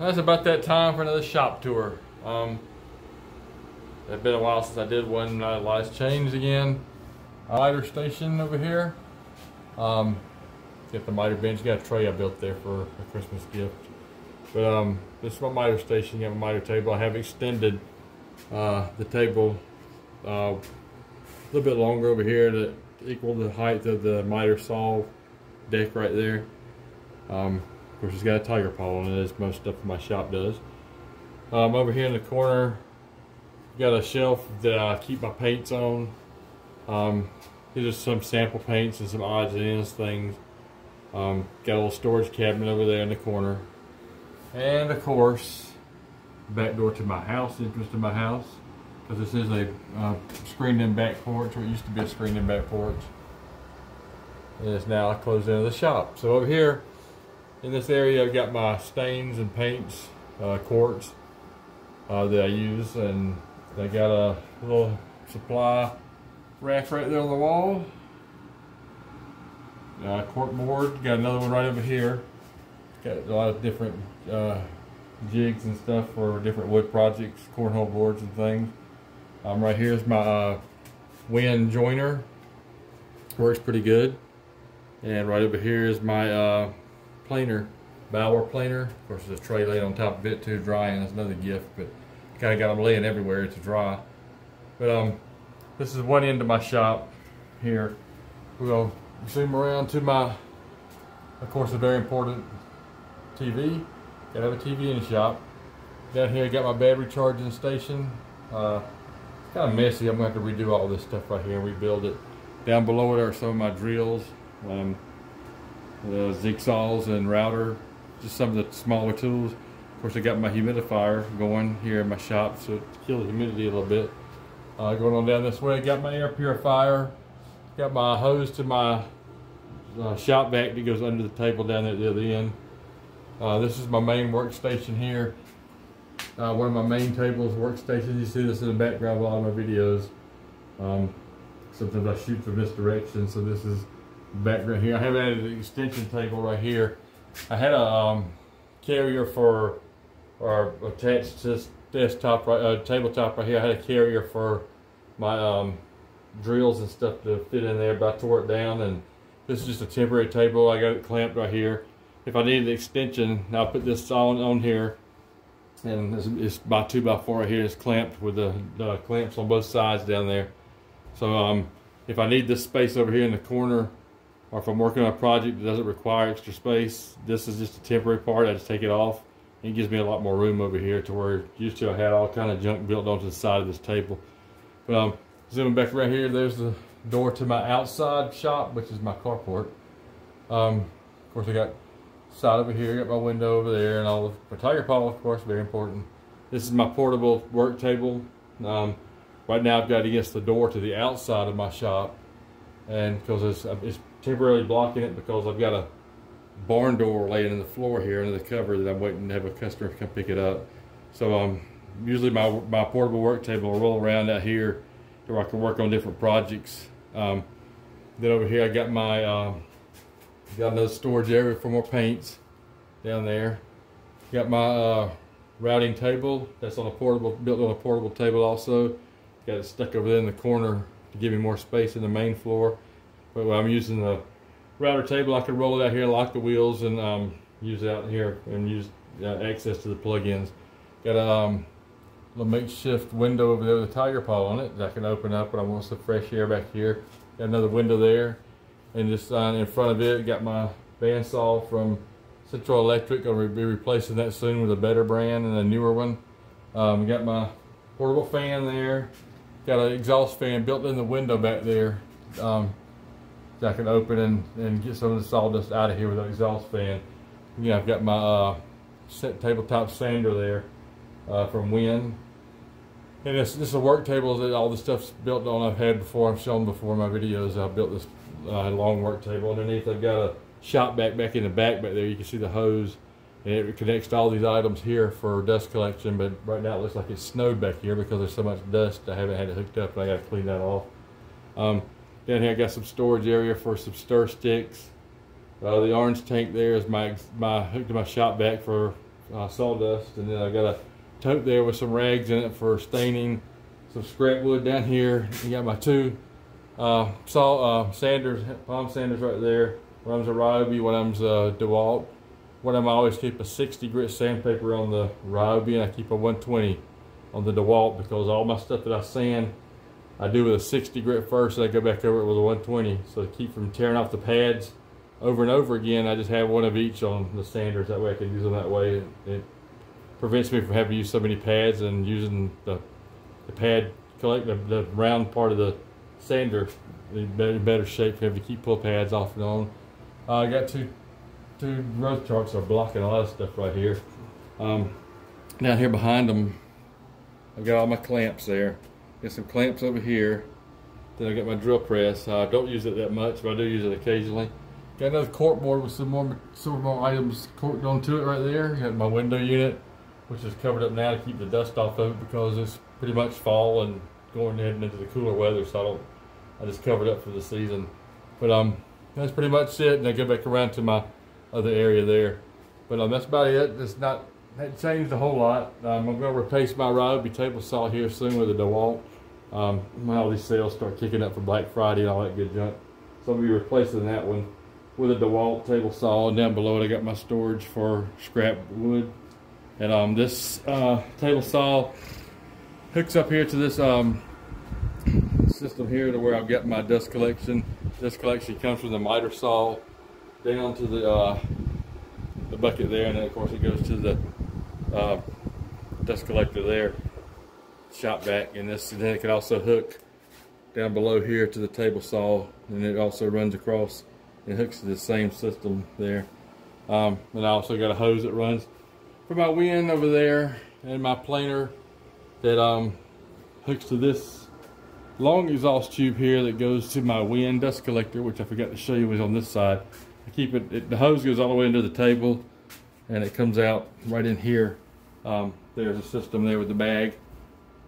That's about that time for another shop tour. It's been a while since I did one. A lot's changed again. Miter station over here. Got the miter bench. Got a tray I built there for a Christmas gift. But this is my miter station. You have a miter table. I have extended the table a little bit longer over here to equal the height of the miter saw deck right there. Of course, it's got a tiger paw on it, as most stuff in my shop does. Over here in the corner, got a shelf that I keep my paints on. These are some sample paints and some odds and ends things. Got a little storage cabinet over there in the corner. And of course, back door to my house, entrance to my house. Because this is a screened-in back porch, or it used to be a screened-in back porch. And it's now closed into the shop. So over here, in this area, I've got my stains and paints, quartz that I use, and I got a little supply rack right there on the wall. Cork board, got another one right over here. Got a lot of different jigs and stuff for different wood projects, cornhole boards and things. Right here is my wind joiner, works pretty good. And right over here is my planer, Bauer planer. Of course, there's a tray laid on top of it too, drying. That's another gift, but kind of got them laying everywhere to dry. But this is one end of my shop here. We'll zoom around to my, of course, a very important TV. Gotta have a TV in the shop. Down here, I got my battery charging station. It's kind of messy. I'm gonna have to redo all this stuff right here and rebuild it. Down below it are some of my drills, the jigsaws and router, just some of the smaller tools. Of course, I got my humidifier going here in my shop, so it kills the humidity a little bit. Going on down this way, I got my air purifier. Got my hose to my shop vac that goes under the table down there at the other end. This is my main workstation here. One of my main tables, workstations. You see this in the background of a lot of my videos. Sometimes I shoot from this direction, so this is the background here. I have added an extension table right here. I had a carrier for, or attached to this desktop, tabletop right here. I had a carrier for my drills and stuff to fit in there, but I tore it down, and this is just a temporary table. I got it clamped right here. If I needed an extension, I'll put this on here, and it's my 2x4 right here. It's clamped with the clamps on both sides down there. So if I need this space over here in the corner, or if I'm working on a project that doesn't require extra space, this is just a temporary part. I just take it off. It gives me a lot more room over here, to where used to I had all kind of junk built onto the side of this table. But zooming back right here, there's the door to my outside shop, which is my carport. Of course, I got side over here, got my window over there, and all the tiger paw, of course, very important. This is my portable work table. Right now I've got it against the door to the outside of my shop, and because it's temporarily blocking it, because I've got a barn door laying in the floor here under the cover that I'm waiting to have a customer come pick it up. So usually my portable work table will roll around out here to where I can work on different projects. Then over here I got my got another storage area for more paints down there. Got my routing table that's on a portable, built on a portable table also. Got it stuck over there in the corner to give me more space in the main floor. But when I'm using the router table, I can roll it out here, lock the wheels, and use it out here and use access to the plug-ins. Got a little makeshift window over there with a tiger paw on it that I can open up when I want some fresh air back here. Got another window there, and just in front of it, got my bandsaw from Central Electric. Going to be replacing that soon with a better brand and a newer one. Got my portable fan there. Got an exhaust fan built in the window back there. That I can open and get some of the sawdust out of here with an exhaust fan. Yeah, I've got my tabletop sander there from Win. And this is a work table that all the stuff's built on. I've had before, I've shown before in my videos. I built this long work table. Underneath I've got a shop back in the back there. You can see the hose, and it connects to all these items here for dust collection. But right now it looks like it's snowed back here because there's so much dust. I haven't had it hooked up, and I got to clean that off. Down here I got some storage area for some stir sticks. The orange tank there is my hook to my shop vac for sawdust, and then I got a tote there with some rags in it for staining. Some scrap wood down here. You got my two sanders, palm sanders right there. One of them's a Ryobi, one of them's a DeWalt. One of them I always keep a 60 grit sandpaper on the Ryobi, and I keep a 120 on the DeWalt, because all my stuff that I sand, I do with a 60 grit first, and I go back over it with a 120. So to keep from tearing off the pads over and over again, I just have one of each on the sanders. That way I can use them that way. It prevents me from having to use so many pads and using the pad, collect the round part of the sander in better shape to have to keep pull pads off and on. I got two growth charts that are blocking a lot of stuff right here. Down here behind them, I've got all my clamps there. Got some clamps over here. Then I got my drill press. I don't use it that much, but I do use it occasionally. Got another cork board with some more items corked onto it right there. Got my window unit, which is covered up now to keep the dust off of it, because it's pretty much fall and heading into the cooler weather, so I just covered up for the season. But that's pretty much it, and I go back around to my other area there. But that's about it. It's not changed a whole lot. I'm going to replace my Ryobi table saw here soon with a DeWalt. All these sales start kicking up for Black Friday and all that good junk, so I'll be replacing that one with a DeWalt table saw. And down below it I got my storage for scrap wood. And this table saw hooks up here to this system here, to where I've got my dust collection. Dust collection comes from the miter saw down to the bucket there, and then of course it goes to the dust collector there, shot back. And then it can also hook down below here to the table saw, and it also runs across and hooks to the same system there. And I also got a hose that runs for my wind over there, and my planer that hooks to this long exhaust tube here that goes to my wind dust collector, which I forgot to show you was on this side. I keep the hose goes all the way into the table, and it comes out right in here. There's a system there with the bag,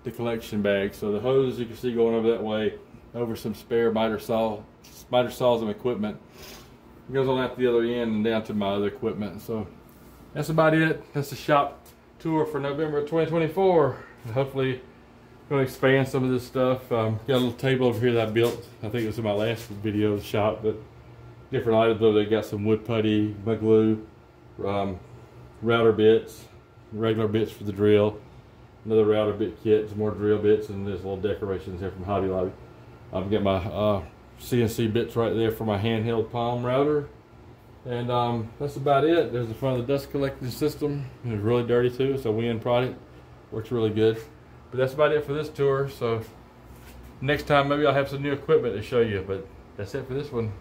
the collection bag. So the hose, you can see, going over that way, over some spare miter saws and equipment. It goes on out the other end and down to my other equipment. So that's about it. That's the shop tour for November 2024. Hopefully going to expand some of this stuff. Got a little table over here that I built. I think it was in my last video of the shop, but different items though. They got some wood putty, mud glue, router bits, regular bits for the drill, another router bit kit, some more drill bits, and there's little decorations here from Hobby Lobby. I've got my CNC bits right there for my handheld palm router. And that's about it. There's the front of the dust collecting system. It's really dirty too. It's a wind product. Works really good. But that's about it for this tour. So next time maybe I'll have some new equipment to show you. But that's it for this one.